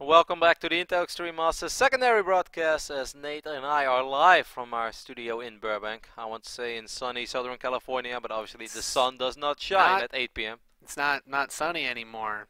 Welcome back to the Intel Extreme Masters secondary broadcast as Nate and I are live from our studio in Burbank. I want to say in sunny Southern California, but obviously the sun does not shine at 8 p.m. It's not sunny anymore.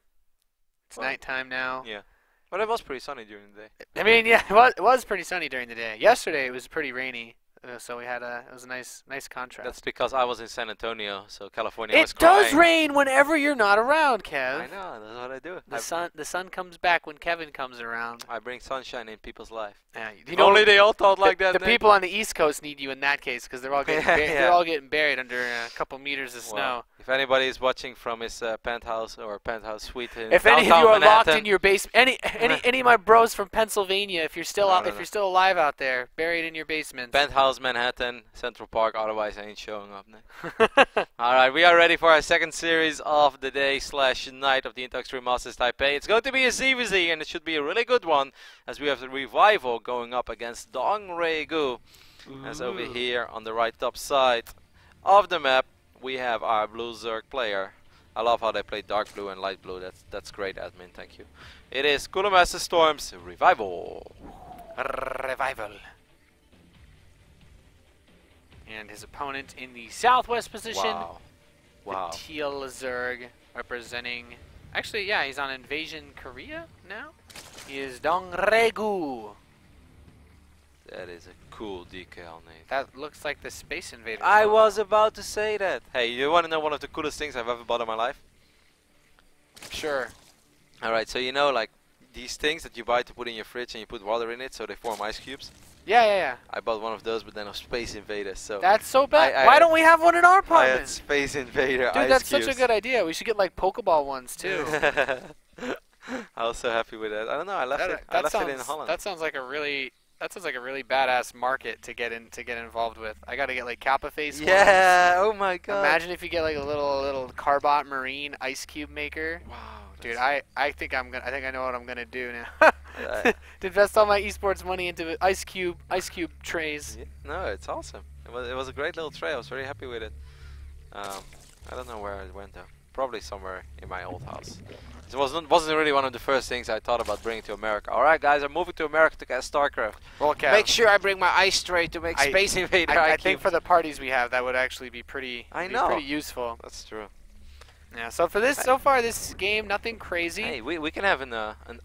It's nighttime now. Yeah. But it was pretty sunny during the day. I mean, yeah, it was pretty sunny during the day. Yesterday it was pretty rainy, so it was a nice contrast. That's because I was in San Antonio, so California was It crying. does rain whenever you're not around, Kev. I know, that's what I do. The sun comes back when Kevin comes around. I bring sunshine in people's life. Yeah, Only they all thought like that. The people on the East Coast need you in that case because they're all getting they're all getting buried under a couple meters of snow. If anybody is watching from his penthouse or penthouse suite in if any of you are locked in your basement, any of my bros from Pennsylvania, if you're still you're still alive out there, buried in your basement. Penthouse Manhattan, Central Park. Otherwise, I ain't showing up. All right, we are ready for our second series of the day / night of the Intel Extreme Masters Taipei. It's going to be a ZvZ, and it should be a really good one, as we have the Revival going up against Dongregu. As over here on the right top side of the map, we have our blue Zerg player. I love how they play dark blue and light blue. That's great, admin. Thank you. It is Cooler Master Storm's Revival. Revival. And his opponent in the southwest position. Wow. Wow. The Teal Zerg representing. Actually, yeah, he's on Invasion Korea now. He is Dongregu. That is a cool decal, Nate. That looks like the Space Invaders. I was about to say that. Hey, you want to know one of the coolest things I've ever bought in my life? Sure. Alright, so you know, like, these things that you buy to put in your fridge and you put water in it so they form ice cubes? Yeah. I bought one of those, but then of Space Invaders, so... That's so bad. Why don't we have one in our I apartment? had Space Invader Dude, ice that's cubes. such a good idea. We should get, like, Pokeball ones, too. I was so happy with that. I don't know, I left it in Holland. That sounds like a really badass market to get involved with. I gotta get like Kappa face. Yeah, ones. Oh my god. Imagine if you get like a little Carbot Marine ice cube maker. Wow. Dude, I think I know what I'm gonna do now. To invest all my esports money into ice cube trays. Yeah, no, it's awesome. It was a great little tray. I was very happy with it. I don't know where it went though. Probably somewhere in my old house. It wasn't really one of the first things I thought about bringing to America. Alright guys, I'm moving to America to cast StarCraft. Well, Kev, make sure I bring my ice tray to make Space Invader I think for the parties we have, that would actually be pretty useful. That's true. Yeah, so for this, so far this game, nothing crazy. Hey, we can have an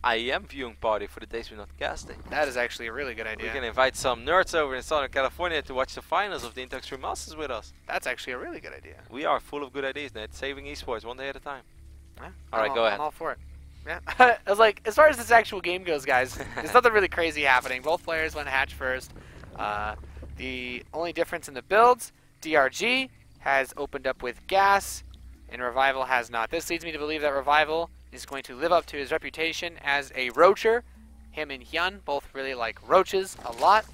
IEM viewing party for the days we're not casting. That is actually a really good idea. We can invite some nerds over in Southern California to watch the finals of the Intel Extreme Masters with us. That's actually a really good idea. We are full of good ideas, Nate. Saving esports one day at a time. Yeah, Alright, go ahead. I'm all for it. Yeah. I was like, as far as this actual game goes, guys, there's nothing really crazy happening. Both players went hatch first. The only difference in the builds, DRG has opened up with gas, and Revival has not. This leads me to believe that Revival is going to live up to his reputation as a roacher. Him and Hyun both really like roaches a lot.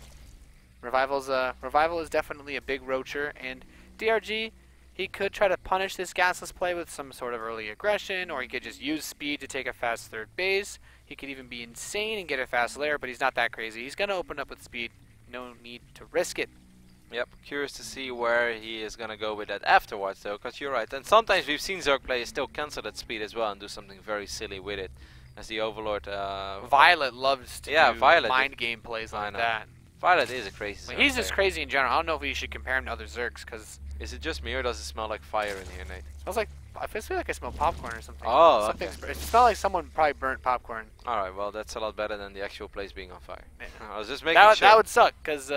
Revival is definitely a big roacher, and DRG, he could try to punish this gasless play with some sort of early aggression, or he could just use speed to take a fast third base. He could even be insane and get a fast lair, but he's not that crazy. He's going to open up with speed. No need to risk it. Yep, curious to see where he is going to go with that afterwards, though, because you're right. And sometimes we've seen Zerg players still cancel that speed as well and do something very silly with it. As the Overlord... Violet loves to do Violet mind game plays like that. Violet is a crazy Zerg He's just crazy in general. I don't know if we should compare him to other Zergs, because... Is it just me, or does it smell like fire in here, Nate? It smells like... I feel like I smell popcorn or something. Oh, okay. It smells like someone probably burnt popcorn. Alright, well, that's a lot better than the actual place being on fire. Yeah. I was just making sure. That would suck, because...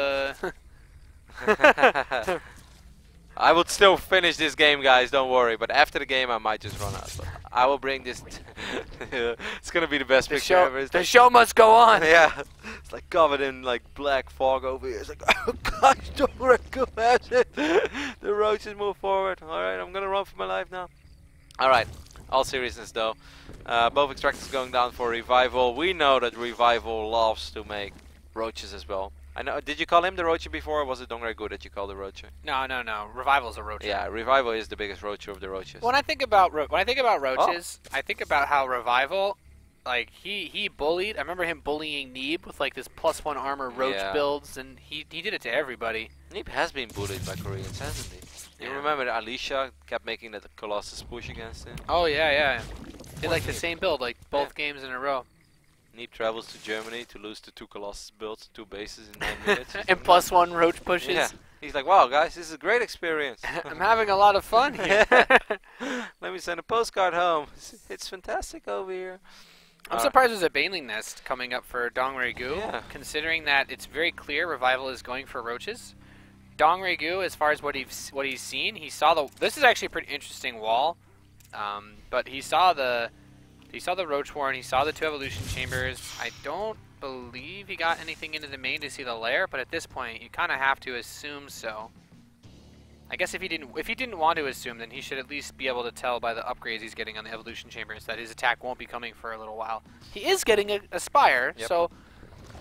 I would still finish this game, guys, don't worry. But after the game, I might just run out. So I will bring this... It's going to be the best picture ever. The show must go on! Yeah. It's like covered in like black fog over here. It's like, oh gosh, don't recognize it. The roaches move forward. Alright, I'm going to run for my life now. Alright, all seriousness though. Both extractors going down for Revival. We know that Revival loves to make roaches as well. I know. Did you call him the Roacher before, or was it Dongregu that you called the Roacher? No. Revival's a Roacher. Yeah, Revival is the biggest Roacher of the Roaches. When I think about roaches, I think about how Revival, like he bullied. I remember him bullying Neeb with like this +1 armor roach builds, and he did it to everybody. Neeb has been bullied by Koreans, hasn't he? You remember that Alicia kept making that Colossus push against him? Oh yeah. Did like the same build like both games in a row. Neep travels to Germany to lose to 2 Colossus builds, 2 bases in 9 minutes. And +1 roach pushes. Yeah. He's like, wow, guys, this is a great experience. I'm having a lot of fun here. Let me send a postcard home. It's fantastic over here. I'm surprised there's a Baneling nest coming up for Dong Regu, Yeah. considering that it's very clear Revival is going for roaches. Dong Regu, as far as what he's seen, he saw the. This is actually a pretty interesting wall, but he saw the roach warren. He saw the 2 evolution chambers. I don't believe he got anything into the main to see the lair, but at this point, you kind of have to assume so. I guess if he didn't want to assume, then he should at least be able to tell by the upgrades he's getting on the evolution chambers that his attack won't be coming for a little while. He is getting a spire, Yep. so.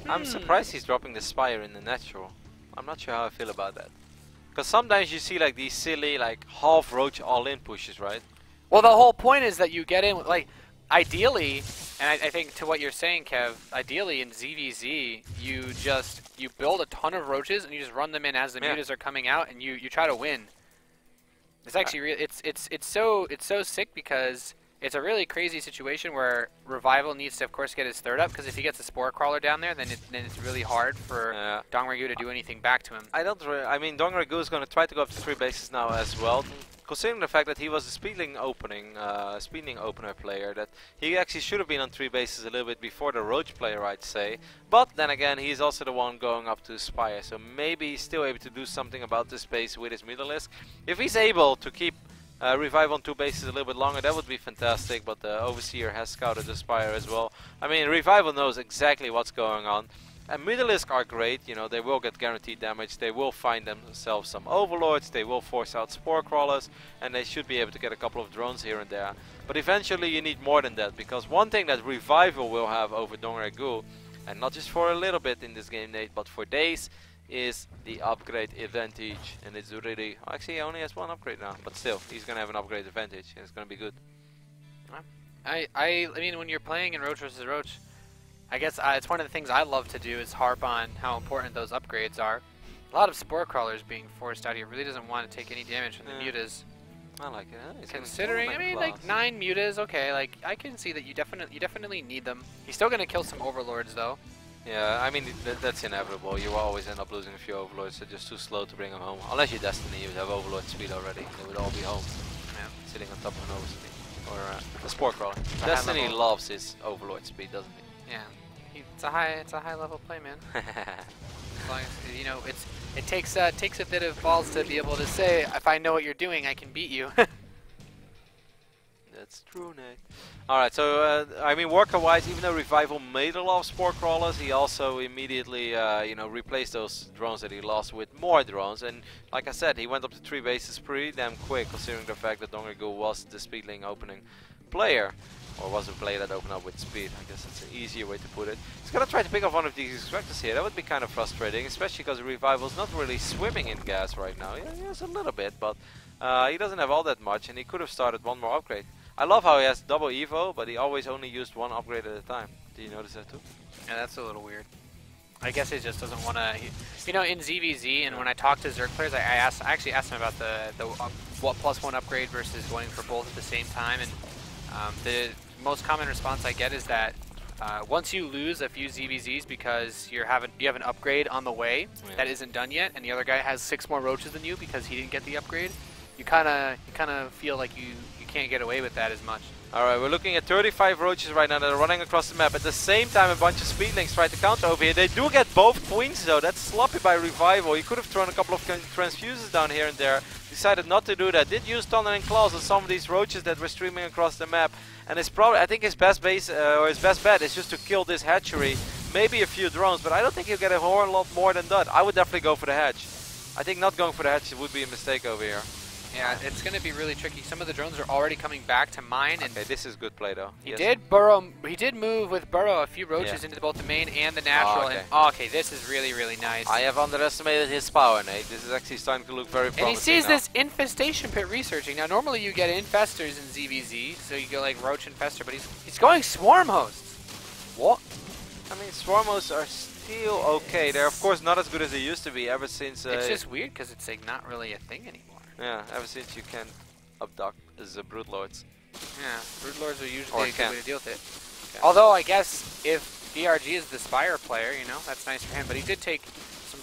I'm surprised he's dropping the Spire in the natural. I'm not sure how I feel about that. Because sometimes you see like these silly like half roach all-in pushes, right? Well, the whole point is that you get in, like, ideally, and I think to what you're saying, Kev, ideally in ZvZ, you build a ton of roaches and you just run them in as the mutas are coming out, and you try to win. It's actually it's so sick because it's a really crazy situation where Revival needs to, of course, get his 3rd up, because if he gets a Spore Crawler down there, then it's really hard for Dong Regu to do anything back to him. I mean, Dong Regu is going to try to go up to 3 bases now as well. Considering the fact that he was a speeding opener player, that he actually should have been on 3 bases a little bit before the Roach player, I'd say. But then again, he's also the one going up to Spire, so maybe he's still able to do something about this base with his Mutalisk. If he's able to keep Revive on 2 bases a little bit longer, that would be fantastic, but the Overseer has scouted the Spire as well. I mean, Revival knows exactly what's going on. And Mutalisk are great, you know, they will get guaranteed damage, they will find themselves some Overlords, they will force out Spore Crawlers, and they should be able to get a couple of drones here and there. But eventually you need more than that, because one thing that Revival will have over Dong Regu, and not just for a little bit in this game, Nate, but for days, is the upgrade advantage. And it's really, actually he only has 1 upgrade now, but still, he's going to have an upgrade advantage, and it's going to be good. I mean, when you're playing in Roach vs. Roach, I guess it's one of the things I love to do is harp on how important those upgrades are. A lot of Spore Crawlers being forced out here really doesn't want to take any damage from the mutas. I like it. Huh? Considering, I mean, like 9 mutas, okay, like I can see that you definitely need them. He's still gonna kill some Overlords though. Yeah, I mean that's inevitable. You will always end up losing a few Overlords. They're just too slow to bring them home. Unless you're Destiny, you would have Overlord speed already. They would all be home, sitting on top of an Overspeed or a Spore Crawler. Destiny loves his Overlord speed, doesn't he? Yeah. It's a high level play, man. As long as, you know, it takes a bit of balls to be able to say, if I know what you're doing, I can beat you. That's true, Nate. Alright, so I mean, worker-wise, even though Revival made a lot of Spore Crawlers, he also immediately you know, replaced those drones that he lost with more drones. And like I said, he went up to 3 bases pretty damn quick, considering the fact that Dong Regu was the speedling opening player. Or was a player that opened up with speed. I guess that's an easier way to put it. He's gonna try to pick up one of these extractors here. That would be kind of frustrating, especially because Revival's not really swimming in gas right now. Yeah, he has a little bit, but he doesn't have all that much, and he could have started 1 more upgrade. I love how he has double Evo, but he always only used 1 upgrade at a time. Do you notice that too? Yeah, that's a little weird. I guess he just doesn't want to. You know, in ZvZ, and when I talk to Zerg players, I actually asked him about the what +1 upgrade versus going for both at the same time, and the most common response I get is that once you lose a few ZvZs because you have an upgrade on the way that isn't done yet, and the other guy has 6 more roaches than you because he didn't get the upgrade, you kind of feel like you can't get away with that as much. Alright, we're looking at 35 roaches right now that are running across the map. At the same time, a bunch of speedlings try to counter over here. They do get both queens though. That's sloppy by Revival. He could have thrown a couple of transfuses down here and there. Decided not to do that. Did use Thundering Claws on some of these roaches that were streaming across the map. And it's probably, I think his best base or his best bet is just to kill this hatchery. Maybe a few drones, but I don't think he'll get a whole lot more than that. I would definitely go for the hatch. I think not going for the hatch would be a mistake over here. Yeah, it's going to be really tricky. Some of the drones are already coming back to mine. And okay, this is good play though. He did burrow. He did move with burrow a few roaches into both the main and the natural. Okay, this is really, really nice. I have underestimated his power, Nate. This is actually starting to look very promising. And he sees now. this infestation pit researching. Now, normally you get infestors in ZvZ, so you go like roach infestor, but he's going swarm hosts. What? I mean, swarm hosts are still okay. They're of course not as good as they used to be ever since. It's just weird because it's like not really a thing anymore. Yeah, ever since you can abduct the Broodlords. Yeah, Broodlords are usually a good way to deal with it. Okay. Although I guess if DRG is the Spire player, you know, that's nice for him. But he did take some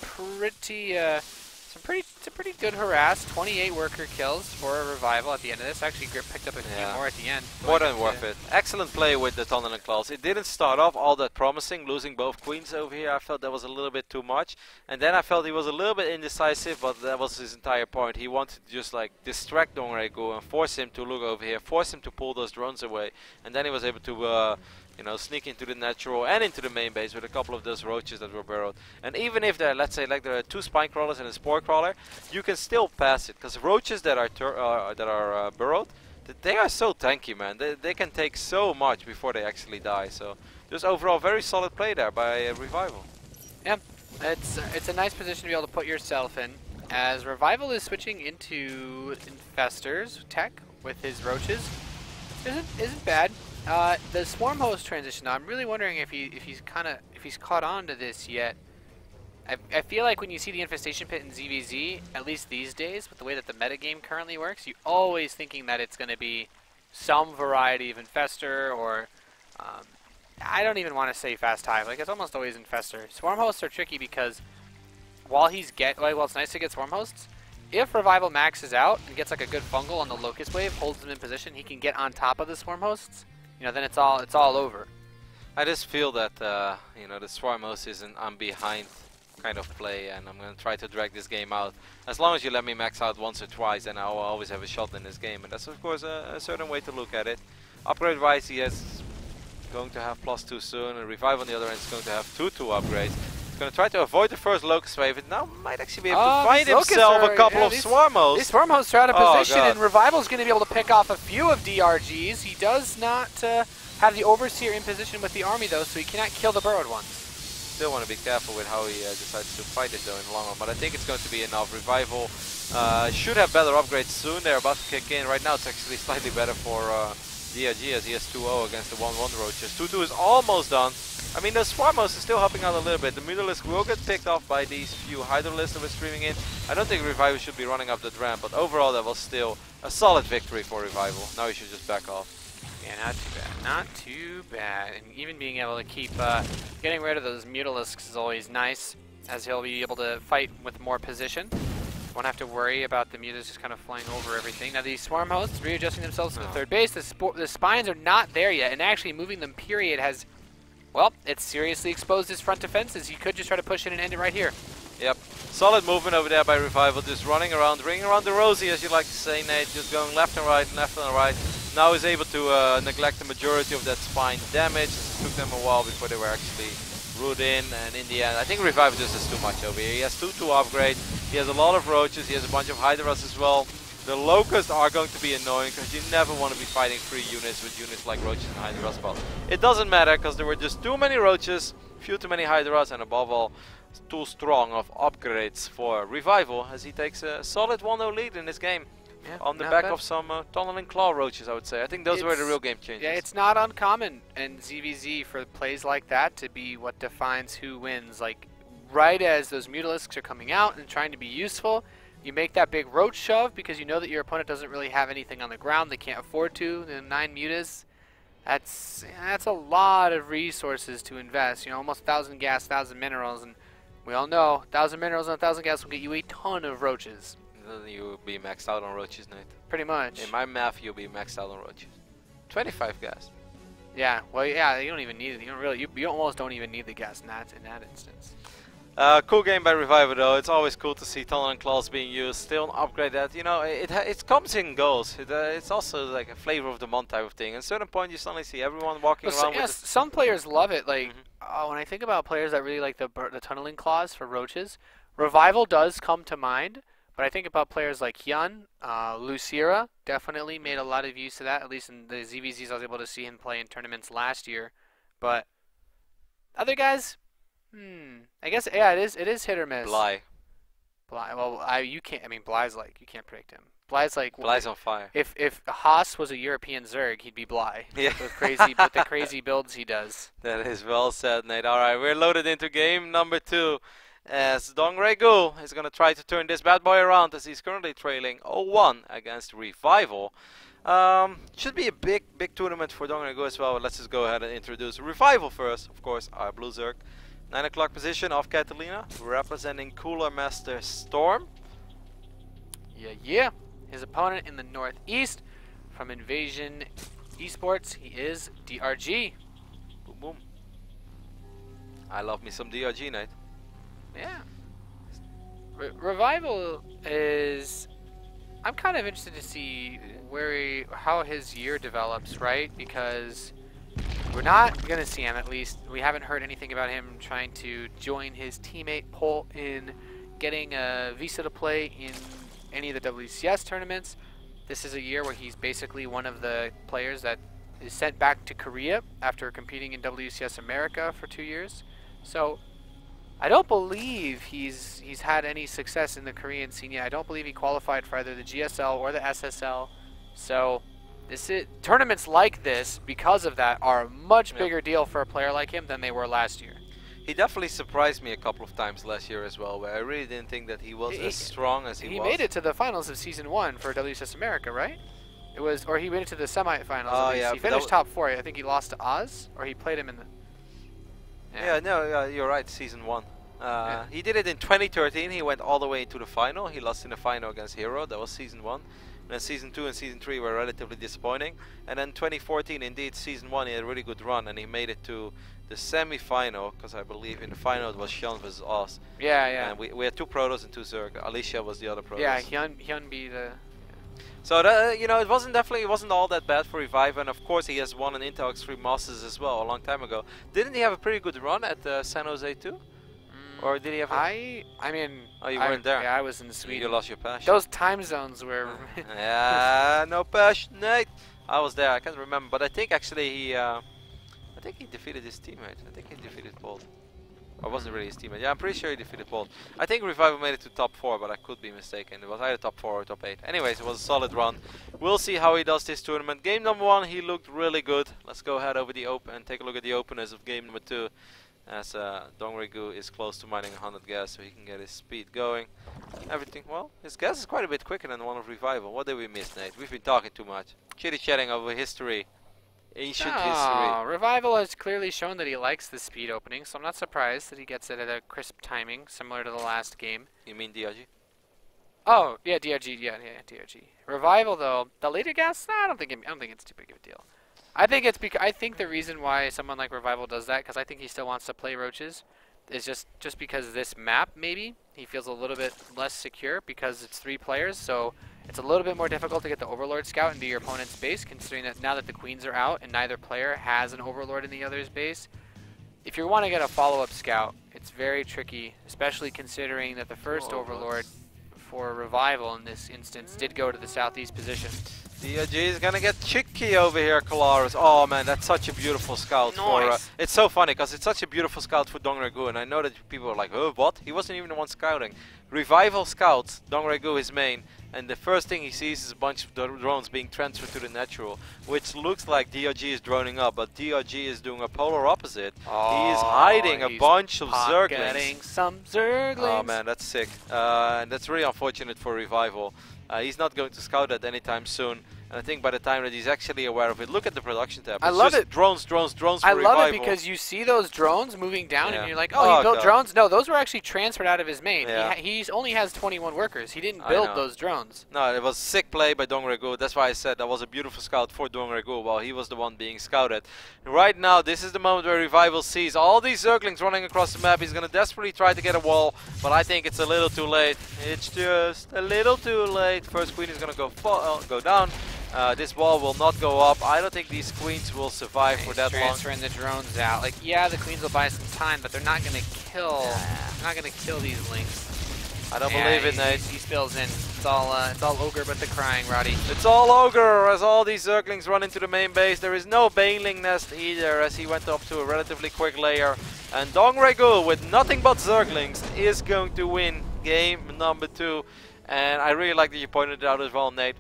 pretty good harass. 28 worker kills for a revival at the end of this. Actually, Grip picked up a few more at the end. More than worth it. Excellent play with the Tunnel and Claws. It didn't start off all that promising, losing both queens over here. I felt that was a little bit too much. And then I felt he was a little bit indecisive, but that was his entire point. He wanted to just like distract Dongregu and force him to look over here, force him to pull those drones away. And then he was able to you know, sneak into the natural and into the main base with a couple of those roaches that were burrowed. And even if there, let's say, like there are 2 spine crawlers and a spore crawler, you can still pass it because roaches that are burrowed, they are so tanky, man. They can take so much before they actually die. So just overall, very solid play there by Revival. Yeah, it's a nice position to be able to put yourself in. As Revival is switching into Infestors tech with his roaches, isn't bad. The Swarm Host transition, though, I'm really wondering if he's caught on to this yet. I feel like when you see the Infestation Pit in ZvZ, at least these days, with the way that the metagame currently works, you're always thinking that it's going to be some variety of Infestor, or I don't even want to say Fast Hive. Like, it's almost always Infestor. Swarm Hosts are tricky because while it's nice to get Swarm Hosts, if Revival maxes out and gets like a good fungal on the Locust Wave, holds them in position, he can get on top of the Swarm Hosts. You know, then it's all over. I just feel that you know, the Swarm Host is an I'm behind kind of play, and I'm gonna try to drag this game out. As long as you let me max out once or twice, then I'll always have a shot in this game, and that's of course a certain way to look at it. Upgrade wise, he is going to have +2 soon, and Revive on the other end is going to have 2/2 upgrades. He's going to try to avoid the first Locust Wave, and now might actually be able to find himself a couple of Swarm Hosts. These Swarm Hosts are out of position, and Revival's going to be able to pick off a few of DRGs. He does not have the Overseer in position with the army, though, so he cannot kill the burrowed ones. Still want to be careful with how he decides to fight it, though, in the long run, but I think it's going to be enough. Revival should have better upgrades soon. They're about to kick in. Right now, it's actually slightly better for DRG, as he has 2-0 against the 1-1 roaches. 2-2 is almost done. I mean, the Swarm Host is still helping out a little bit. The Mutalisk will get picked off by these few Hydralisks that were streaming in. I don't think Revival should be running up the ramp, but overall that was still a solid victory for Revival. Now he should just back off. Yeah, not too bad. Not too bad. And even being able to keep getting rid of those Mutalisks is always nice, as he'll be able to fight with more position. Won't have to worry about the Mutas just kind of flying over everything. Now these Swarm Hosts readjusting themselves to the third base. The Spines are not there yet, and actually moving them, period, has... Well, it's seriously exposed his front defenses. You could just try to push in and end it right here. Yep. Solid movement over there by Revival, just running around, ringing around the rosy, as you like to say, Nate. Just going left and right, left and right. Now he's able to neglect the majority of that spine damage. It took them a while before they were actually ruled in, and in the end, I think Revival just has too much over here. He has 2-2 upgrade. He has a lot of roaches. He has a bunch of Hydras as well. The Locusts are going to be annoying because you never want to be fighting 3 units with units like roaches and Hydras. But it doesn't matter because there were just too many roaches, few too many Hydras, and above all, too strong of upgrades for Revival, as he takes a solid 1-0 lead in this game. Yeah, on the back of some Tunnel and Claw roaches, I would say. I think those were the real game changers. Yeah, it's not uncommon in ZvZ for plays like that to be what defines who wins. Like, right as those Mutalisks are coming out and trying to be useful, you make that big roach shove because you know that your opponent doesn't really have anything on the ground. They can't afford to. The 9 Mutas, that's a lot of resources to invest. You know, almost 1,000 gas, 1,000 minerals, and we all know 1,000 minerals and 1,000 gas will get you a ton of roaches. You'll be maxed out on roaches, Nate. Pretty much. In my math, you'll be maxed out on roaches. 25 gas. Yeah, well, yeah, you don't even need it. You don't really. You almost don't even need the gas in that instance. Cool game by Revival, though. It's always cool to see Tunnel and Claws being used. Still an upgrade that, you know, it comes and goes. It's also like a flavor of the month type of thing. At a certain point, you suddenly see everyone walking around with some players love it. Like, when I think about players that really like the tunneling claws for roaches, Revival does come to mind. But I think about players like Hyun, Lucira definitely made a lot of use of that. At least in the ZvZs, I was able to see him play in tournaments last year. But other guys, I guess yeah, it is hit or miss. Bly. Well, you can't. I mean, Bly's like you can't predict him. Bly's on fire. If Haas was a European Zerg, he'd be Bly. Yeah. With the crazy builds he does. That is well said, Nate. All right, we're loaded into game number 2. As Dongregu is going to try to turn this bad boy around, as he's currently trailing 0-1 against Revival. Should be a big tournament for Dongregul as well. But let's just go ahead and introduce Revival first. Of course, our Blue Zerg. 9 o'clock position off Catalina, representing Cooler Master Storm. Yeah. His opponent in the northeast from Invasion Esports, he is DRG. Boom boom. I love me some DRG, Nate. Yeah. Revival is... I'm kind of interested to see how his year develops, right? Because we're not going to see him, at least. We haven't heard anything about him trying to join his teammate Polt in getting a visa to play in any of the WCS tournaments. This is a year where he's basically one of the players that is sent back to Korea after competing in WCS America for 2 years. So I don't believe he's had any success in the Korean scene yet. I don't believe he qualified for either the GSL or the SSL. So tournaments like this, because of that, are a much bigger deal for a player like him than they were last year. He definitely surprised me a couple of times last year as well, where I really didn't think that he was as strong as he was. He made it to the finals of Season 1 for WCS America, right? Or he made it to the semifinals. Oh, yeah, he finished top 4. I think he lost to Oz, or he played him in the... Yeah, you're right, Season 1. He did it in 2013, he went all the way to the final. He lost in the final against Hero, that was Season 1. And then Season 2 and Season 3 were relatively disappointing. And then 2014, indeed, Season 1, he had a really good run, and he made it to the semi-final, because I believe in the final it was Hyun versus Oz. Yeah. And we had 2 Protoss and 2 Zerg. Alicia was the other Protoss. Yeah, Hyun beat the... So that, it wasn't all that bad for Revive, and of course he has won an Intel Extreme Masters as well a long time ago. Didn't he have a pretty good run at San Jose too? Or did he have? I mean, oh, you weren't there. Yeah, I was in Sweden. You lost your passion. Those time zones were. Yeah, no passion, Nate. I was there. I can't remember, but I think actually he defeated his teammate. I think he defeated Bolt. Or wasn't really his teammate. Yeah, I'm pretty sure he defeated Bolt. I think Revival made it to top 4, but I could be mistaken. It was either top 4 or top 8. Anyways, it was a solid run. We'll see how he does this tournament. Game number 1, he looked really good. Let's go ahead over the open and take a look at the openers of game number 2. As Dongregul is close to mining 100 gas, so he can get his speed going. Everything, well, his gas is quite a bit quicker than the one of Revival. What did we miss, Nate? We've been talking too much. Chitty-chatting over history. Ancient history. Revival has clearly shown that he likes the speed opening, so I'm not surprised that he gets it at a crisp timing, similar to the last game. You mean DRG? Oh, yeah, DRG, yeah, DRG. Revival, though, the later gas, I don't think it's too big of a deal. I think the reason why someone like Revival does that, because I think he still wants to play roaches, is just because this map, maybe, he feels a little bit less secure because it's 3 players, so it's a little bit more difficult to get the Overlord Scout into your opponent's base, considering that now that the Queens are out and neither player has an Overlord in the other's base. If you want to get a follow-up Scout, it's very tricky, especially considering that the first Overlord for Revival in this instance did go to the southeast position. DRG is gonna get chicky over here, Kalaris. Oh man, that's such a beautiful scout. Nice. For it's so funny because it's such a beautiful scout for Dongregul, and I know that people are like, oh, what? He wasn't even the one scouting. Revival scouts Dongregul his main, and the first thing he sees is a bunch of drones being transferred to the natural, which looks like DRG is droning up, but DRG is doing a polar opposite. He is hiding a bunch of Zerglings. Some Zerglings. Oh man, that's sick. And that's really unfortunate for Revival. He's not going to scout that anytime soon. And I think by the time that he's actually aware of it, look at the production tab. I love it. Drones for Revival. I love it because you see those drones moving down and you're like, oh, he built God. drones? No, those were actually transferred out of his main. Yeah. He only has 21 workers. He didn't build those drones. No, it was sick play by Dongregul. That's why I said that was a beautiful scout for Dongregul while he was the one being scouted. Right now, this is the moment where Revival sees all these Zerglings running across the map. He's going to desperately try to get a wall, but I think it's a little too late. It's just a little too late. First Queen is going to go down. This wall will not go up. I don't think these queens will survive for that long. Transferring the drones out. Like, yeah, the queens will buy some time, but they're not gonna kill. They're not gonna kill these links. I don't believe it, Nate. He spills in. It's all ogre, but the crying, Roddy. It's all ogre as all these Zerglings run into the main base. There is no Baneling nest either, as he went up to a relatively quick layer. And Dongregul, with nothing but Zerglings, is going to win game number 2. And I really like that you pointed it out as well, Nate.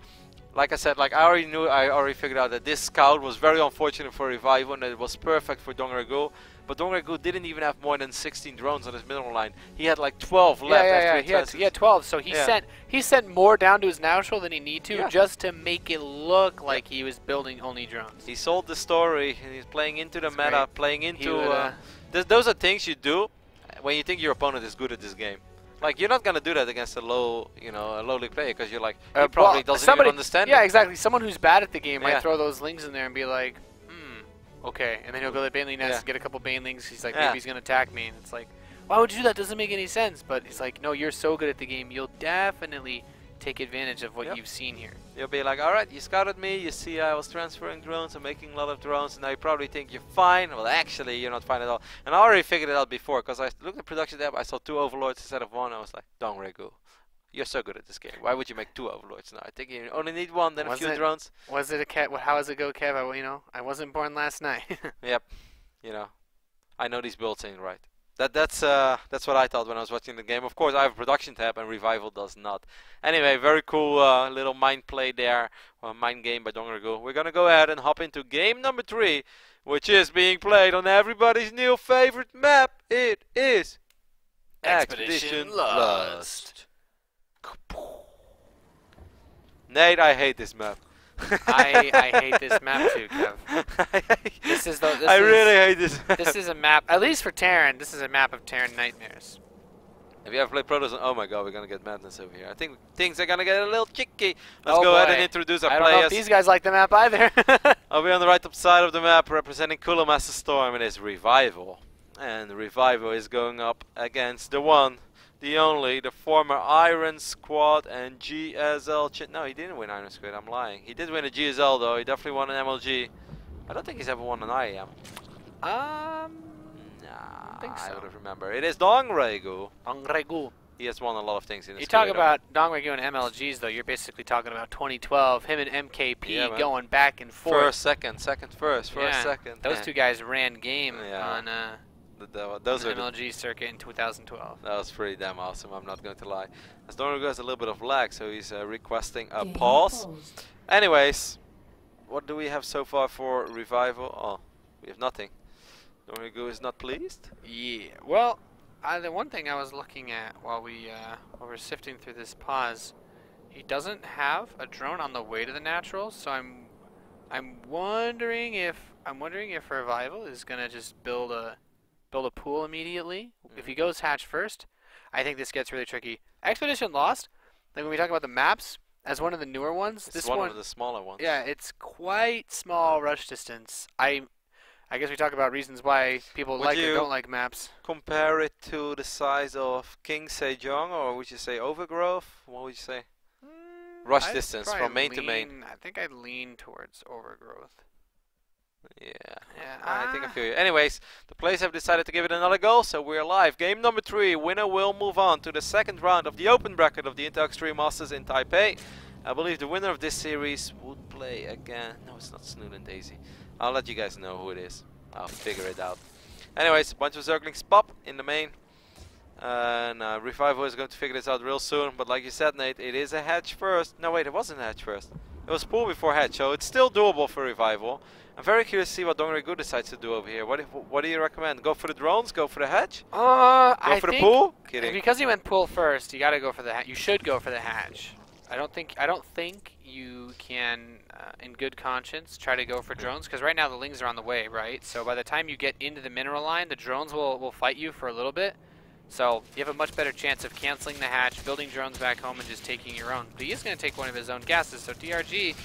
like I said, like I already figured out that this scout was very unfortunate for Revival and that it was perfect for Dongregul. But Dongregul didn't even have more than 16 drones on his middle line. He had like 12 left after he had 12, so he sent more down to his natural than he need to just to make it look like he was building only drones. He sold the story and he's playing into the meta, playing into those are things you do when you think your opponent is good at this game. Like, you're not gonna do that against a lowly player because you're like, he probably doesn't even understand it. Yeah, exactly. Someone who's bad at the game might throw those lings in there and be like, okay, and then he'll go to the Baneling nest and get a couple Banelings. He's like, maybe he's gonna attack me, and it's like, why would you do that? Doesn't make any sense. But he's like, no, you're so good at the game, you'll definitely take advantage of what you've seen here. You'll be like, all right, you scouted me, you see I was transferring drones and making a lot of drones, and now you probably think you're fine. Well, actually, you're not fine at all. And I already figured it out before, because I looked at the production tab, I saw 2 overlords instead of 1. I was like, Dongregul, you're so good at this game. Why would you make 2 overlords now? I think you only need 1, then a few drones. Was it a cat? How does it go, Kev? I wasn't born last night. Yep. I know these builds ain't right. That's what I thought when I was watching the game. Of course, I have a production tab and Revival does not. Anyway, very cool little mind play there, or mind game by Dongregul. We're gonna go ahead and hop into game number 3, which is being played on everybody's new favorite map. It is Expedition Lust. Nate, I hate this map. I hate this map too, Kev. I really hate this map. This is a map, at least for Terran, this is a map of Terran nightmares. If you ever played Protoss, oh my god, we're gonna get madness over here. I think things are gonna get a little tricky. Let's go ahead and introduce our players. I don't know if these guys like the map either. I'll be on the right top side of the map representing Kulamaster Storm. It is Revival. And Revival is going up against the one, the only, the former Iron Squad and GSL. No, he didn't win Iron Squad, I'm lying. He did win a GSL though, he definitely won an MLG. I don't think he's ever won an IEM. I think so. I would remember. It is Dongregul. Dongregul. He has won a lot of things in his career. You talk about Dongregul and MLGs though, you're basically talking about 2012, him and MKP going back and forth. First, second, first, second. Those two guys ran game on those the MLG circuit in 2012. That was pretty damn awesome, I'm not going to lie. As Dongregul has a little bit of lag, so he's requesting a pause. Anyways, what do we have so far for Revival? Oh, we have nothing. Dongregul is not pleased? Yeah, well, the one thing I was looking at while we were sifting through this pause, he doesn't have a drone on the way to the natural, so I'm wondering if Revival is gonna just build a pool immediately. If he goes hatch first, I think this gets really tricky. Expedition Lost, like when we talk about the maps, as one of the newer ones, this one of the smaller ones. Yeah, it's quite small rush distance. I guess we talk about reasons why people like or don't like maps. Compare it to the size of King Sejong, or would you say Overgrowth? What would you say? Rush distance from main to main. I think I'd lean towards Overgrowth. Yeah, I think I feel you. Anyways, the players have decided to give it another go, so we're live. Game number 3. Winner will move on to the second round of the open bracket of the Intel Extreme Masters in Taipei. I believe the winner of this series would play again. No, it's not Snood and Daisy. I'll let you guys know who it is. I'll figure it out. Anyways, a bunch of Zerglings pop in the main. And Revival is going to figure this out real soon. But like you said, Nate, it is a hatch first. No, wait, it wasn't a hatch first. It was pool before hatch, so it's still doable for Revival. I'm very curious to see what Dongregul decides to do over here. What do you recommend? Go for the drones? Go for the hatch? Go for the pool? Kidding. Because he went pool first, you gotta go for the hatch. You should go for the hatch. I don't think you can, in good conscience, try to go for drones, because right now the lings are on the way, right? So by the time you get into the mineral line, the drones will fight you for a little bit. So you have a much better chance of canceling the hatch, building drones back home, and just taking your own. But he is going to take one of his own gases, so DRG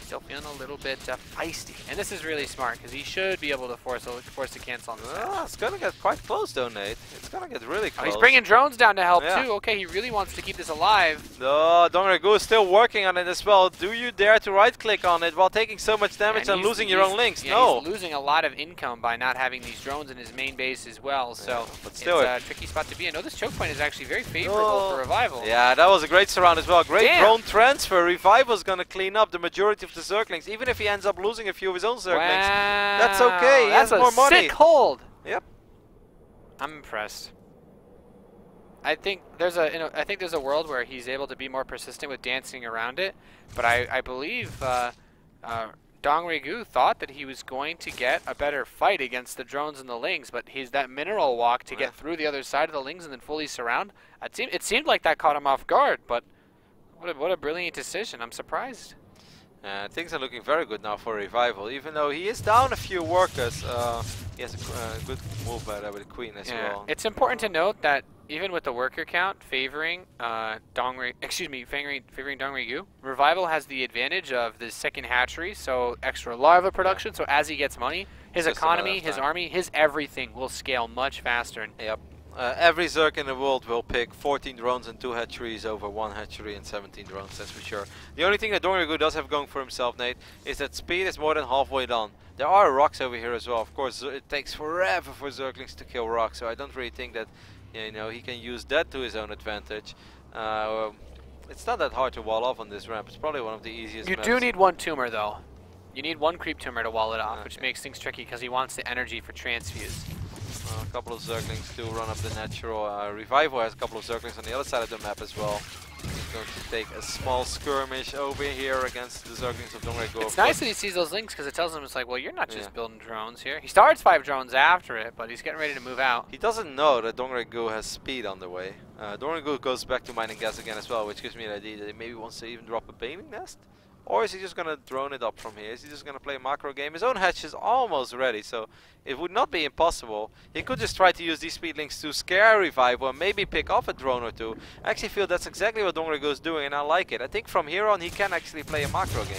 still feeling a little bit feisty. And this is really smart, because he should be able to force a cancel on this hatch. It's going to get quite close, though, Nate. It's going to get really close. Oh, he's bringing drones down to help, too. Okay, he really wants to keep this alive. No, Dongregul is still working on it as well. Do you dare to right-click on it while taking so much damage and losing your own links? No. He's losing a lot of income by not having these drones in his main base as well. So but still it's a tricky spot to be in. No, this choke point is actually very favorable for Revival. Yeah, that was a great surround as well. Great drone transfer. Revival's going to clean up the majority of the Zerglings. Even if he ends up losing a few of his own Zerglings, that's okay. He has more money. Sick hold. Yep. I'm impressed. I think there's a world where he's able to be more persistent with dancing around it, but I believe Dong Rigu thought that he was going to get a better fight against the drones and the lings, but he's that mineral walk to get through the other side of the lings and then fully surround. It seemed like that caught him off guard, but what a brilliant decision. I'm surprised. Things are looking very good now for Revival, even though he is down a few workers. He has a good move by with the Queen as well. It's important to note that even with the worker count favoring Dong Rigu, Revival has the advantage of the second hatchery, so extra larva production. So as he gets money, his economy, his army, his everything will scale much faster. Yep. Every Zerg in the world will pick 14 drones and 2 hatcheries over 1 hatchery and 17 drones, that's for sure. The only thing that Dong Rigu does have going for himself, Nate, is that speed is more than halfway done. There are rocks over here as well. Of course, it takes forever for Zerglings to kill rocks, so I don't really think that he can use that to his own advantage. It's not that hard to wall off on this ramp. It's probably one of the easiest maps. You do need one tumor, though. You need one creep tumor to wall it off, which makes things tricky because he wants the energy for transfuse. A couple of Zerglings to run up the natural. Revival has a couple of Zerglings on the other side of the map as well. He's going to take a small skirmish over here against the Zerglings of Dong Rigu. It's nice that he sees those links because it tells him, it's like, well, you're not just building drones here. He starts 5 drones after it, but he's getting ready to move out. He doesn't know that Dong Rigu has speed on the way. Dong Rigu goes back to mining gas again as well, which gives me an idea that he maybe wants to even drop a baning nest. Or is he just going to drone it up from here? Is he just going to play a macro game? His own hatch is almost ready, so it would not be impossible. He could just try to use these speedlings to scare Revival and maybe pick off a drone or two. I actually feel that's exactly what Dong Rigu is doing, and I like it. I think from here on he can actually play a macro game.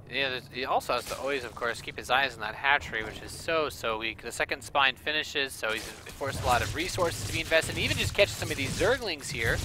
Yeah, he also has to always, of course, keep his eyes on that hatchery, which is so weak. The second spine finishes, so he's forced a lot of resources to be invested. And even just catch some of these Zerglings here.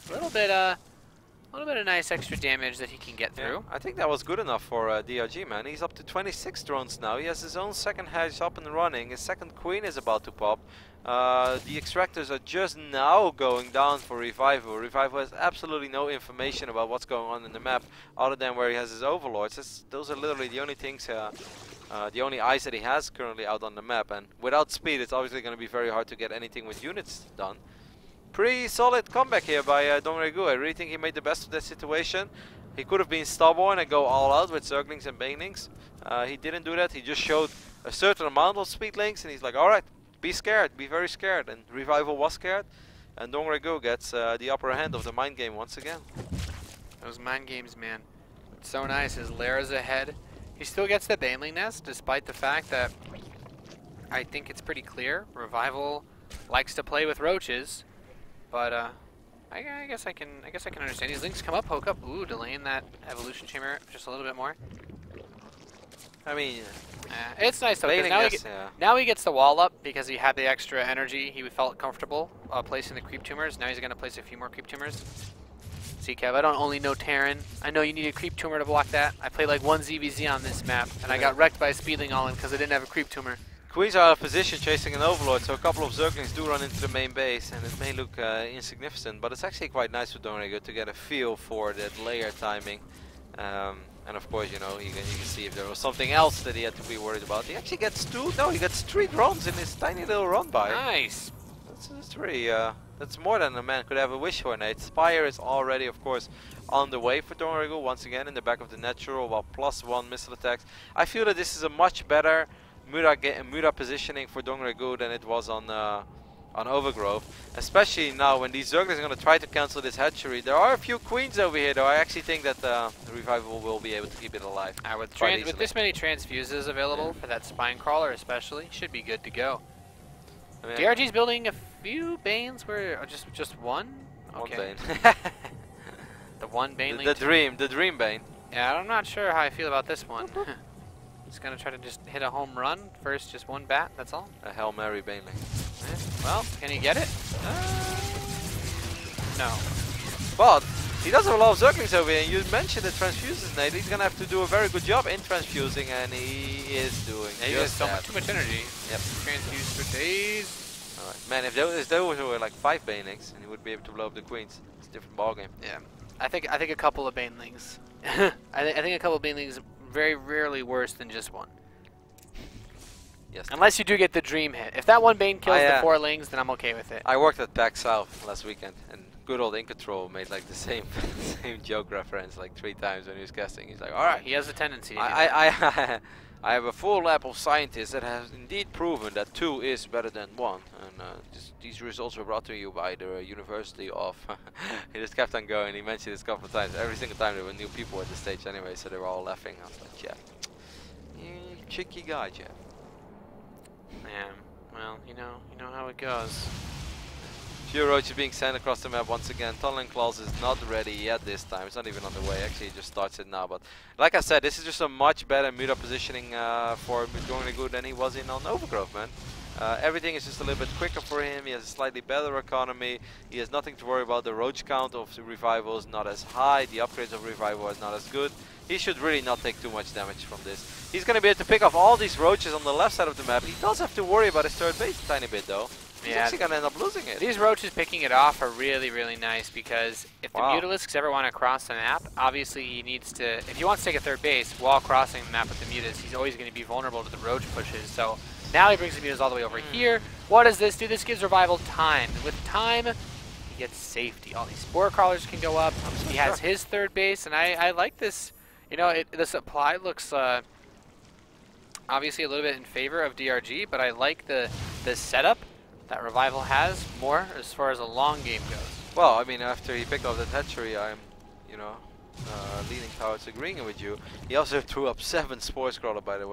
A little bit of nice extra damage that he can get through. I think that was good enough for DRG, man. He's up to 26 drones now. He has his own second hatch up and running. His second queen is about to pop. The extractors are just now going down for Revival. Revival has absolutely no information about what's going on in the map other than where he has his overlords. Those are literally the only things, the only eyes that he has currently out on the map. And without speed, it's obviously going to be very hard to get anything with units done. Pretty solid comeback here by Dong Rigu. I really think he made the best of that situation. He could have been stubborn and go all out with Zerglings and Banelings. He didn't do that. He just showed a certain amount of speedlings and he's like, alright, be scared, be very scared. And Revival was scared. And Dong Rigu gets the upper hand of the mind game once again. Those mind games, man. It's so nice. His lair is ahead. He still gets the Baneling nest despite the fact that I think it's pretty clear Revival likes to play with roaches. But I guess I can understand. These links come up, poke up. Ooh, delaying that evolution chamber just a little bit more. I mean, it's nice though. Now he gets the wall up because he had the extra energy. He felt comfortable placing the creep tumors. Now he's gonna place a few more creep tumors. See, Kev, I don't only know Terran. I know you need a creep tumor to block that. I played like 1 ZvZ on this map, and I got wrecked by a speedling all in because I didn't have a creep tumor. Queens are out of position chasing an overlord, so a couple of Zerglings do run into the main base, and it may look insignificant, but it's actually quite nice for Dong Rigu to get a feel for that layer timing. And of course, you can see if there was something else that he had to be worried about. He actually gets he gets 3 drones in his tiny little run by. Nice. That's really, that's more than a man could ever wish for, Nate. Spire is already, of course, on the way for Dong Rigu, once again in the back of the natural, while +1 missile attacks. I feel that this is a much better Mura positioning for Dong Rigu than it was on Overgrowth, especially now when these Zerglings are going to try to cancel this hatchery. There are a few queens over here, though. I actually think that the Revival will be able to keep it alive. With this many transfuses available for that spine crawler, especially, should be good to go. I mean, DRG's building a few Banes, or just one. Okay. One Bane. The one Bane. The dream Bane. Yeah, I'm not sure how I feel about this one. Just gonna try to just hit a home run first, just one bat, that's all. A Hail Mary Baneling. Well, can he get it? No. But he does have a lot of Zerglings over here, and you mentioned the transfuses, Nate. He's gonna have to do a very good job in transfusing, and he is doing just that. Too much energy. Yep. Transfuse for days. Alright, man, if there were like 5 Banelings, and he would be able to blow up the queens. It's a different ballgame. Yeah. I think a couple of Banelings. I think a couple of Banelings very rarely worse than just one. Yes. Unless you do get the dream hit. If that one Bane kills the yeah. 4 Lings, then I'm okay with it. I worked at PAX South last weekend, and good old Incontrol made like the same same joke reference like 3 times when he was casting. He's like, all right, He has a tendency to do I I have a full lab of scientists that has indeed proven that 2 is better than 1, and these results were brought to you by the University of. He just kept on going. He mentioned this a couple of times. Every single time there were new people at the stage anyway, so they were all laughing. I was like, Jeff, you tricky guy, Jeff. Yeah, well, you know how it goes. Few roaches being sent across the map once again. Tunneling Claws is not ready yet this time. It's not even on the way. Actually, he just starts it now. But like I said, this is just a much better meta positioning for going good than he was in on Overgrowth, man. Everything is just a little bit quicker for him. He has a slightly better economy. He has nothing to worry about. The roach count of the Revival is not as high. The upgrades of Revival is not as good. He should really not take too much damage from this. He's going to be able to pick off all these roaches on the left side of the map. He does have to worry about his third base a tiny bit though. He's actually going to end up losing it. These roaches picking it off are really, really nice because if the Mutalisks ever want to cross the map, obviously he needs to, if he wants to take a third base while crossing the map with the Mutas, he's always going to be vulnerable to the roach pushes. So now he brings the Mutas all the way over here. What does this do? This gives Revival time. And with time, he gets safety. All these Spore Crawlers can go up. He has his third base, and I like this. You know, the supply looks obviously a little bit in favor of DRG, but I like the setup that Revival has more as far as a long game goes. Well, I mean, after he picked off that hatchery, I'm, you know, leaning towards agreeing with you. He also threw up 7 Spore Crawlers, by the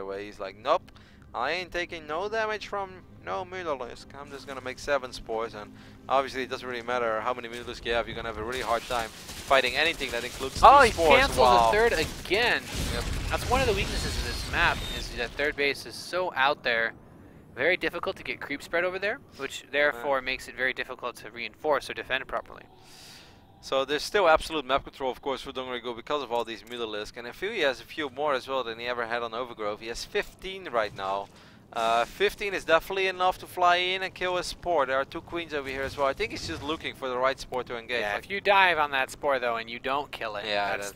way. He's like, nope, I ain't taking no damage from no Mutalisk. I'm just gonna make 7 spores, and obviously it doesn't really matter how many Mutalisk you have. You're gonna have a really hard time fighting anything that includes 2 spores. He canceled the third again. Yep. That's one of the weaknesses of this map, is that third base is so out there. Very difficult to get creep spread over there, which therefore makes it very difficult to reinforce or defend properly. So there's still absolute map control, of course, for Dongrigo because of all these Mutalisk, and I feel he has a few more as well than he ever had on Overgrowth. He has 15 right now. 15 is definitely enough to fly in and kill a Spore. There are 2 Queens over here as well. I think he's just looking for the right Spore to engage. Yeah, if you dive on that Spore though and you don't kill it, yeah, that's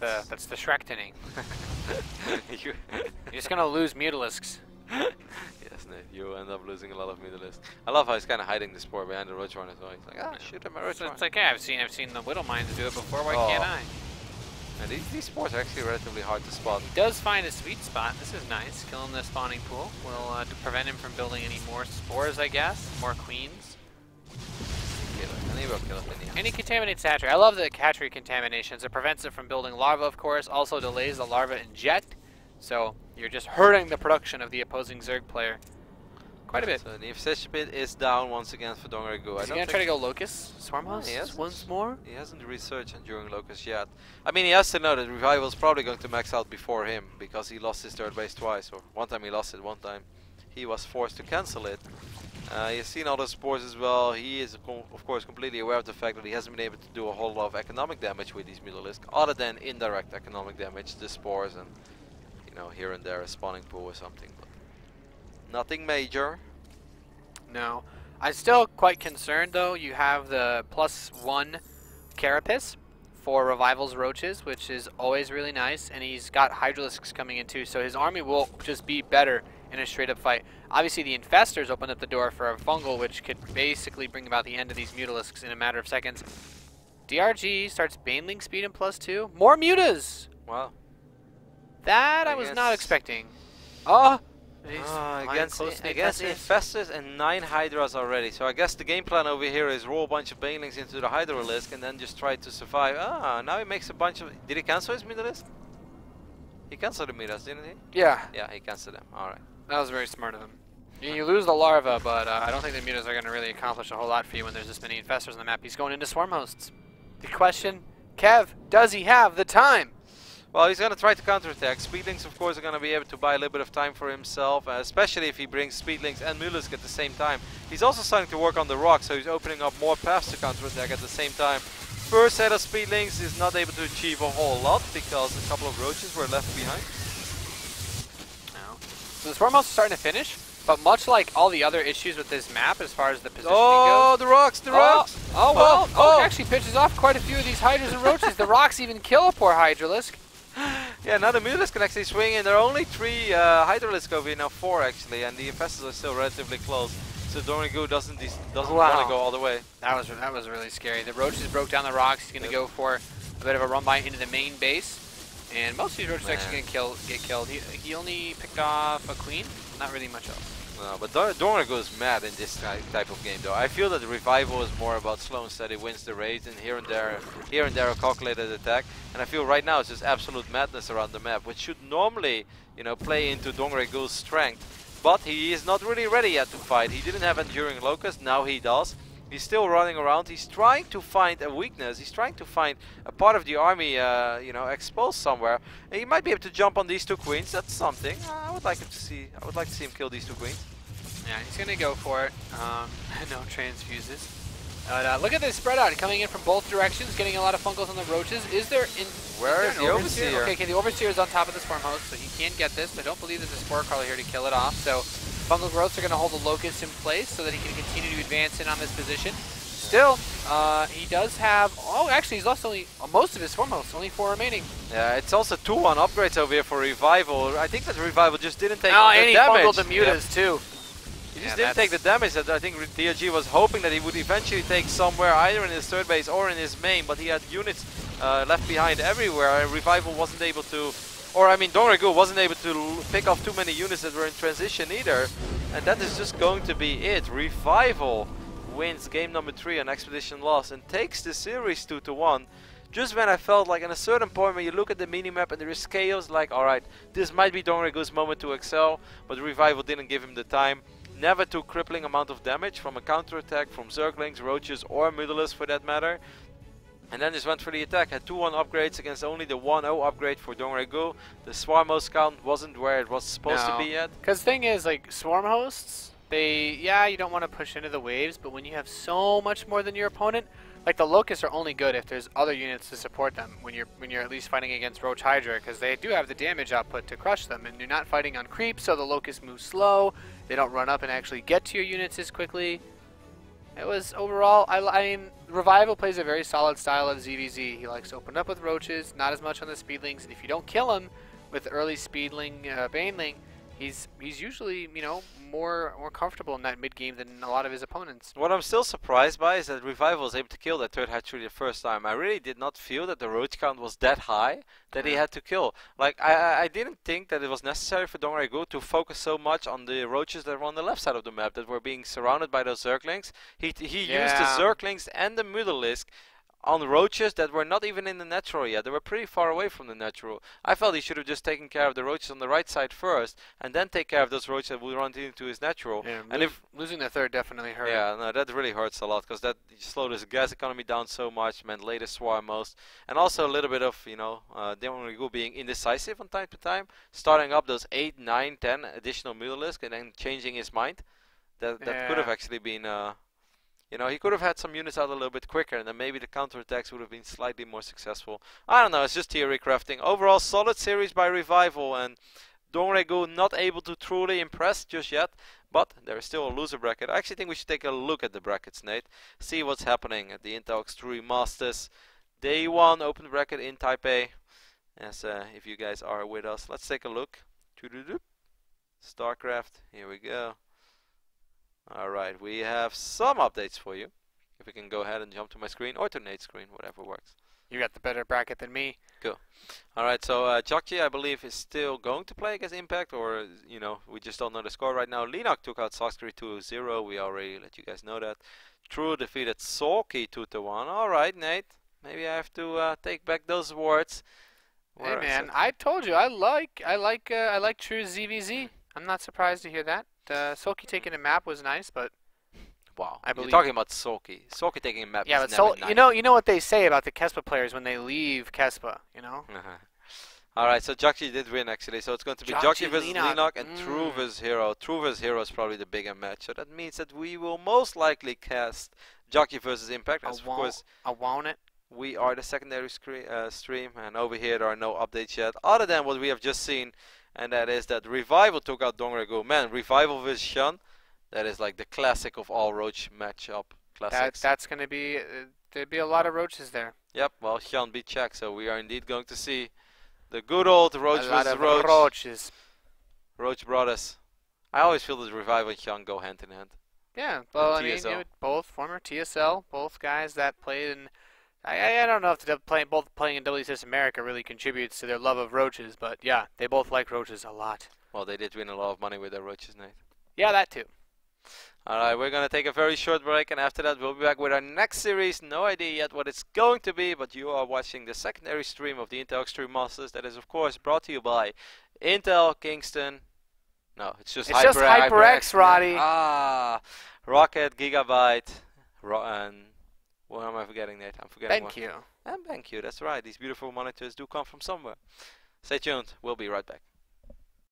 the Shrek-toning. You're just gonna lose Mutalisks. Yes, Nate, you end up losing a lot of Mutalisks. I love how he's kind of hiding the Spore behind the Roachhorn as well. He's like, ah, shoot him, Roachhorn. It's like, yeah, I've seen the Whittle Mines do it before. Why can't I? And these Spores are actually relatively hard to spot. He does find a sweet spot. This is nice. Killing the spawning pool will to prevent him from building any more spores, I guess. More queens. And he will kill it in the end. And he contaminates the hatchery. I love the hatchery contaminations. It prevents it from building larvae, of course. Also delays the larva inject. So you're just hurting the production of the opposing Zerg player quite a bit. So the efficiency bit is down once again for Dongrigo. Is he going to try to go Locust? Swarmhouse once more? He hasn't researched Enduring Locust yet. I mean, he has to know that Revival is probably going to max out before him because he lost his third base twice. Or one time he lost it, one time he was forced to cancel it. He's seen all the spores as well. He is, of course, completely aware of the fact that he hasn't been able to do a whole lot of economic damage with these Mutalisk, other than indirect economic damage, the spores and, you know, here and there a spawning pool or something. But nothing major. No. I'm still quite concerned though. You have the +1 Carapace for Revival's Roaches, which is always really nice, and he's got Hydralisks coming in too, so his army will just be better in a straight up fight. Obviously the Infestors opened up the door for a Fungal, which could basically bring about the end of these Mutalisks in a matter of seconds. DRG starts Baneling speed in +2. More Mutas! Wow. That I was not expecting. Oh! Against Infestors and 9 Hydras already. So I guess the game plan over here is roll a bunch of Banelings into the Hydralisk and then just try to survive. Ah, now he makes a bunch of... Did he cancel his Mutalisk? He canceled the Mutas, didn't he? Yeah. Yeah, he canceled them. Alright. That was very smart of him. You lose the larva, but I don't think the Mutas are going to really accomplish a whole lot for you when there's this many Infestors on the map. He's going into Swarm Hosts. The question, Kev, does he have the time? Well, he's going to try to counterattack. Speedlings, of course, are going to be able to buy a little bit of time for himself, especially if he brings Speedlings and Mutalisk at the same time. He's also starting to work on the rock, so he's opening up more paths to counterattack at the same time. First set of Speedlings is not able to achieve a whole lot because a couple of Roaches were left behind. No. So the Swarm House is starting to finish, but much like all the other issues with this map as far as the positioning goes... the rocks, the rocks! Oh, well, oh, it actually pitches off quite a few of these Hydras and Roaches. The rocks even kill a poor Hydralisk. Yeah, now the Mutalisk can actually swing in. There are only 3 Hydralisks over here, now 4 actually, and the Infestors are still relatively close. So Dongrigu doesn't want to go all the way. That was really scary. The Roaches broke down the rocks. He's going to go for a bit of a run by into the main base. And most of these Roaches are actually going to get killed. He only picked off a Queen, not really much else. No, but Dongrigu is mad in this type of game though. I feel that the Revival is more about slow and steady wins the raids and here and there a calculated attack. And I feel right now it's just absolute madness around the map, which should normally, you know, play into Dongrigu's strength. But he is not really ready yet to fight. He didn't have Enduring Locust, now he does. He's still running around. He's trying to find a weakness. He's trying to find a part of the army, you know, exposed somewhere. And he might be able to jump on these 2 queens. That's something. I would like to see him kill these 2 queens. Yeah, he's gonna go for it. No transfuses. Look at this spread out, coming in from both directions, getting a lot of Funkles on the Roaches. Where is the Overseer? Okay, the Overseer is on top of the Swarm Host, so he can't get this. I don't believe there's a Spore Crawler here to kill it off. So Fungal Growths are going to hold the Locust in place so that he can continue to advance in on this position. Still, he does have... Oh, actually, he's lost most of his Swarm Hosts, only 4 remaining. Yeah, it's also 2-1 upgrades over here for Revival. I think that Revival just didn't take the damage. And he fungled the Mutas, too. He just didn't take the damage that I think DRG was hoping that he would eventually take somewhere, either in his third base or in his main, but he had units left behind everywhere, and Revival wasn't able to, or I mean Dongrigu wasn't able to pick off too many units that were in transition either, and that is just going to be it. Revival wins game number 3 on Expedition Lost and takes the series 2-1. Just when I felt like at a certain point when you look at the minimap and there is chaos, like alright, this might be Dongrigu's moment to excel, but Revival didn't give him the time. Never took crippling amount of damage from a counterattack from Zerglings, Roaches or Mutalisks for that matter. And then just went for the attack. Had 2-1 upgrades against only the 1-0 upgrade for Dongrigu. The Swarm Host count wasn't where it was supposed to be yet. Because the thing is, like, Swarm Hosts, you don't want to push into the waves, but when you have so much more than your opponent, like the Locusts are only good if there's other units to support them when you're at least fighting against Roach Hydra, because they do have the damage output to crush them, and you're not fighting on creep, so the Locusts move slow. They don't run up and actually get to your units as quickly. It was overall, I mean, Revival plays a very solid style of ZvZ. He likes to open up with Roaches, not as much on the Speedlings, and if you don't kill him with the early Speedling, Baneling, he's usually, you know, more comfortable in that mid game than a lot of his opponents. What I'm still surprised by is that Revival was able to kill that third hatchery the first time. I really did not feel that the roach count was that high that he had to kill. Like I didn't think that it was necessary for Dongrigu to focus so much on the roaches that were on the left side of the map that were being surrounded by those Zerglings. He used the Zerglings and the Mutalisk on roaches that were not even in the natural yet. They were pretty far away from the natural. I felt he should have just taken care of the roaches on the right side first, and then take care of those roaches that would run into his natural. Yeah, and if losing the third definitely hurt. Yeah, no, that really hurts a lot, because that slowed his gas economy down so much, meant later Swarm Host, and also a little bit of, you know, Dongrigu being indecisive from time to time, starting up those 8, 9, 10 additional Mutalisk, and then changing his mind. That could have actually been... you know, he could have had some units out a little bit quicker, and then maybe the counterattacks would have been slightly more successful. I don't know, it's just theory crafting. Overall, solid series by Revival, and Dongrigu not able to truly impress just yet, but there is still a loser bracket. I actually think we should take a look at the brackets, Nate. See what's happening at the Intel X3 Masters. Day 1 open bracket in Taipei. As if you guys are with us, let's take a look. StarCraft, here we go. Alright, we have some updates for you. If we can go ahead and jump to my screen or to Nate's screen, whatever works. You got the better bracket than me. Cool. Alright, so Jokji, I believe, is still going to play against Impact, or, you know, we just don't know the score right now. Linok took out Soxcree 2-0. We already let you guys know that. True defeated Sulky 2-1. Alright, Nate. Maybe I have to take back those words. Hey man, I told you I like True ZvZ. I'm not surprised to hear that. Sulky taking a map was nice, but wow, you're talking about Sulky. Sulky taking a map. Yeah, is but never nice. you know what they say about the Kespa players when they leave Kespa, you know. Alright, so Jokji did win actually, so it's going to be Jokji versus Linok and True versus Hero. True versus Hero is probably the bigger match, so that means that we will most likely cast Jokji versus Impact. As of course, I want it. We are the secondary stream, and over here there are no updates yet, other than what we have just seen. And that is that Revival took out Dongrigu. Man, Revival vs Shun, that is like the classic of all Roach matchup classics. That's going to be, there'd be a lot of Roaches there. Yep, well, Shun beat Czech, so we are indeed going to see The good old Roach a lot versus of Roach. roaches. Roach brothers. I always feel that Revive and Young go hand in hand. Yeah, well, I mean, TSL. both former TSL, both guys that played in. I don't know if both playing in WCS America really contributes to their love of roaches, but yeah, they both like roaches a lot. Well, they did win a lot of money with their roaches, Nate. Yeah, that too. Alright, we're gonna take a very short break, and after that we'll be back with our next series. No idea yet what it's going to be, but you are watching the secondary stream of the Intel Extreme Masters. That is, of course, brought to you by Intel Kingston. No, it's just HyperX, Roddy. Ah, Rocket, Gigabyte, and what am I forgetting, Nate? I'm forgetting one. BenQ. And BenQ, that's right. These beautiful monitors do come from somewhere. Stay tuned. We'll be right back.